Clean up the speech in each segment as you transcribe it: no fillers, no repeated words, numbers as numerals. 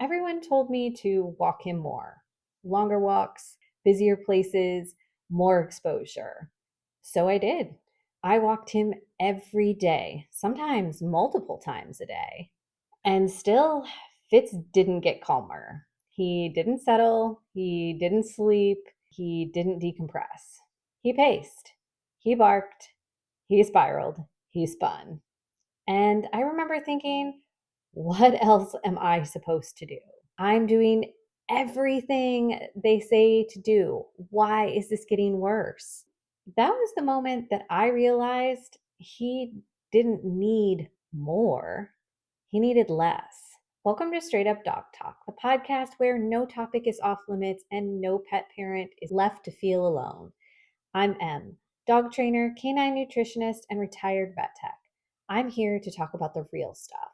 Everyone told me to walk him more. Longer walks, busier places, more exposure. So I did. I walked him every day, sometimes multiple times a day. And still, Fitz didn't get calmer. He didn't settle, he didn't sleep, he didn't decompress. He paced, he barked, he spiraled, he spun. And I remember thinking, what else am I supposed to do? I'm doing everything they say to do. Why is this getting worse? That was the moment that I realized he didn't need more, he needed less. Welcome to Straight Up Dog Talk, the podcast where no topic is off limits and no pet parent is left to feel alone. I'm Em, dog trainer, canine nutritionist, and retired vet tech. I'm here to talk about the real stuff,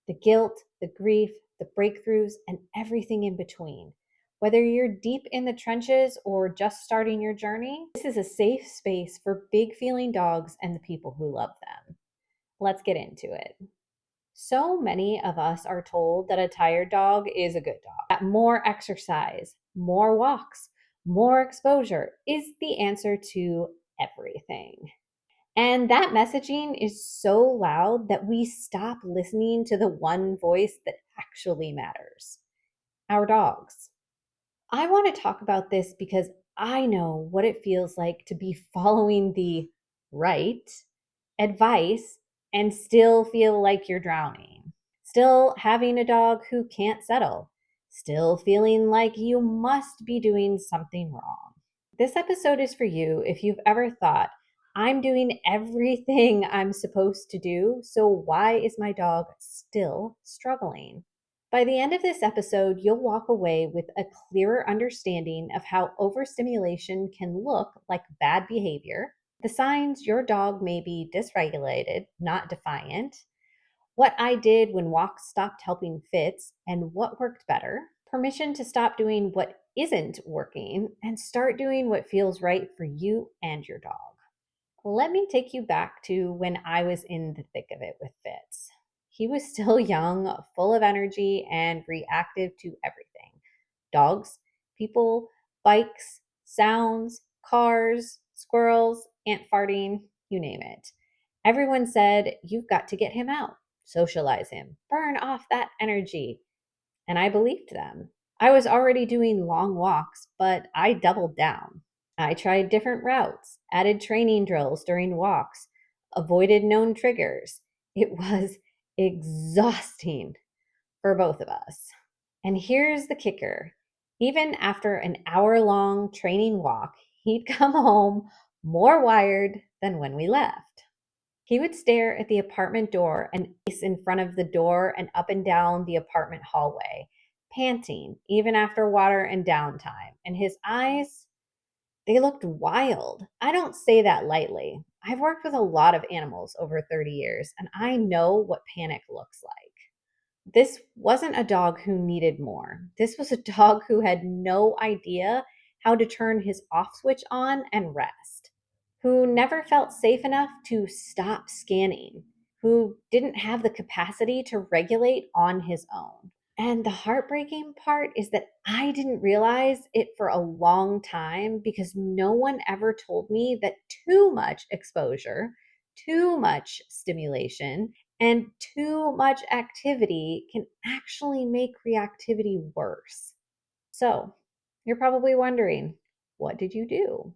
the guilt, the grief, the breakthroughs, and everything in between. Whether you're deep in the trenches or just starting your journey, this is a safe space for big feeling dogs and the people who love them. Let's get into it. So many of us are told that a tired dog is a good dog, that more exercise, more walks, more exposure is the answer to everything. And that messaging is so loud that we stop listening to the one voice that actually matters, our dogs. I want to talk about this because I know what it feels like to be following the right advice and still feel like you're drowning. Still having a dog who can't settle. Still feeling like you must be doing something wrong. This episode is for you if you've ever thought, I'm doing everything I'm supposed to do, so why is my dog still struggling? By the end of this episode, you'll walk away with a clearer understanding of how overstimulation can look like bad behavior, the signs your dog may be dysregulated, not defiant, what I did when walks stopped helping Fitz and what worked better, permission to stop doing what isn't working and start doing what feels right for you and your dog. Let me take you back to when I was in the thick of it with Fitz. He was still young, full of energy, and reactive to everything: dogs, people, bikes, sounds, cars, squirrels, ant farting, you name it. Everyone said, you've got to get him out, socialize him, burn off that energy. And I believed them. I was already doing long walks, but I doubled down. I tried different routes, added training drills during walks, avoided known triggers. It was exhausting for both of us. And here's the kicker: even after an hour-long training walk, he'd come home more wired than when we left. He would stare at the apartment door and pace in front of the door and up and down the apartment hallway, panting even after water and downtime. And his eyes, they looked wild. I don't say that lightly. I've worked with a lot of animals over 30 years, and I know what panic looks like. This wasn't a dog who needed more. This was a dog who had no idea how to turn his off switch on and rest, who never felt safe enough to stop scanning, who didn't have the capacity to regulate on his own. And the heartbreaking part is that I didn't realize it for a long time because no one ever told me that too much exposure, too much stimulation, and too much activity can actually make reactivity worse. So, you're probably wondering, what did you do?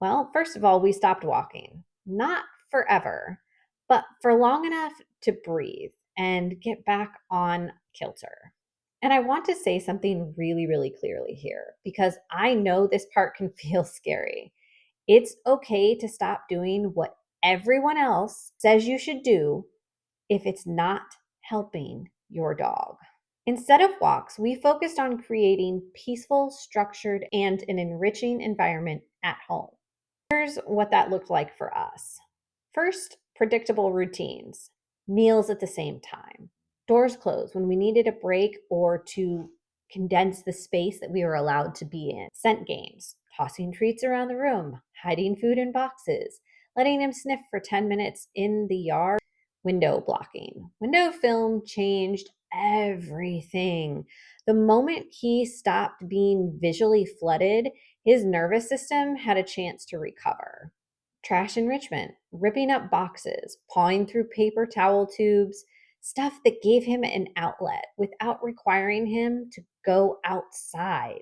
Well, first of all, we stopped walking. Not forever, but for long enough to breathe and get back on kilter. And I want to say something really, really clearly here because I know this part can feel scary. It's okay to stop doing what everyone else says you should do if it's not helping your dog. Instead of walks, we focused on creating peaceful, structured, and an enriching environment at home. Here's what that looked like for us. First, predictable routines, meals at the same time, doors closed when we needed a break or to condense the space that we were allowed to be in, scent games, tossing treats around the room, hiding food in boxes, letting him sniff for 10 minutes in the yard, window blocking. Window film changed everything. The moment he stopped being visually flooded, his nervous system had a chance to recover. Trash enrichment, ripping up boxes, pawing through paper towel tubes, stuff that gave him an outlet without requiring him to go outside.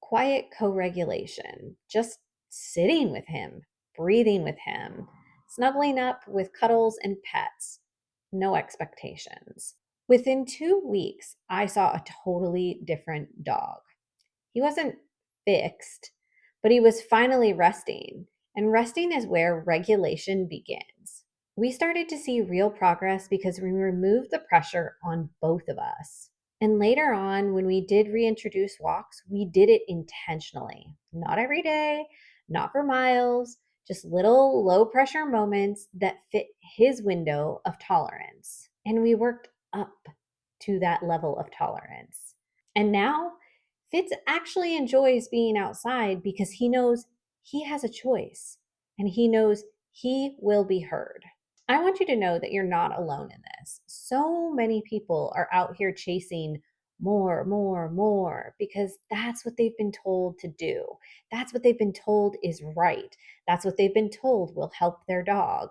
Quiet co regulation, just sitting with him, breathing with him, snuggling up with cuddles and pets. No expectations. Within 2 weeks, I saw a totally different dog. He wasn't fixed, but he was finally resting. And resting is where regulation begins. We started to see real progress because we removed the pressure on both of us. And later on, when we did reintroduce walks, we did it intentionally. Not every day, not for miles, just little low pressure moments that fit his window of tolerance. And we worked up to that level of tolerance. And now Fitz actually enjoys being outside because he knows he has a choice and he knows he will be heard. I want you to know that you're not alone in this. So many people are out here chasing more, more, more because that's what they've been told to do. That's what they've been told is right. That's what they've been told will help their dog.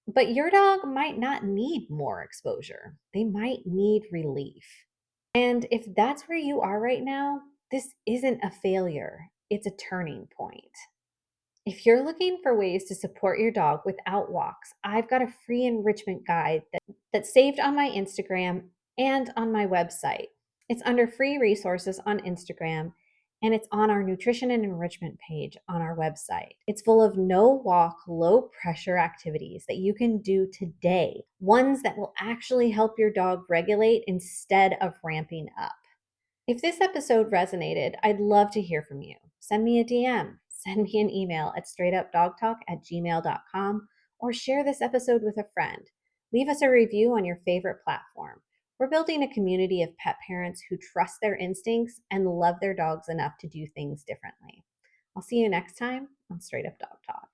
But your dog might not need more exposure, they might need relief. And if that's where you are right now, this isn't a failure, it's a turning point. If you're looking for ways to support your dog without walks, I've got a free enrichment guide that's saved on my Instagram and on my website. It's under free resources on Instagram and it's on our nutrition and enrichment page on our website. It's full of no walk, low pressure activities that you can do today, ones that will actually help your dog regulate instead of ramping up. If this episode resonated, I'd love to hear from you. Send me a DM, send me an email at straightupdogtalk@gmail.com, or share this episode with a friend. Leave us a review on your favorite platform. We're building a community of pet parents who trust their instincts and love their dogs enough to do things differently. I'll see you next time on Straight Up Dog Talk.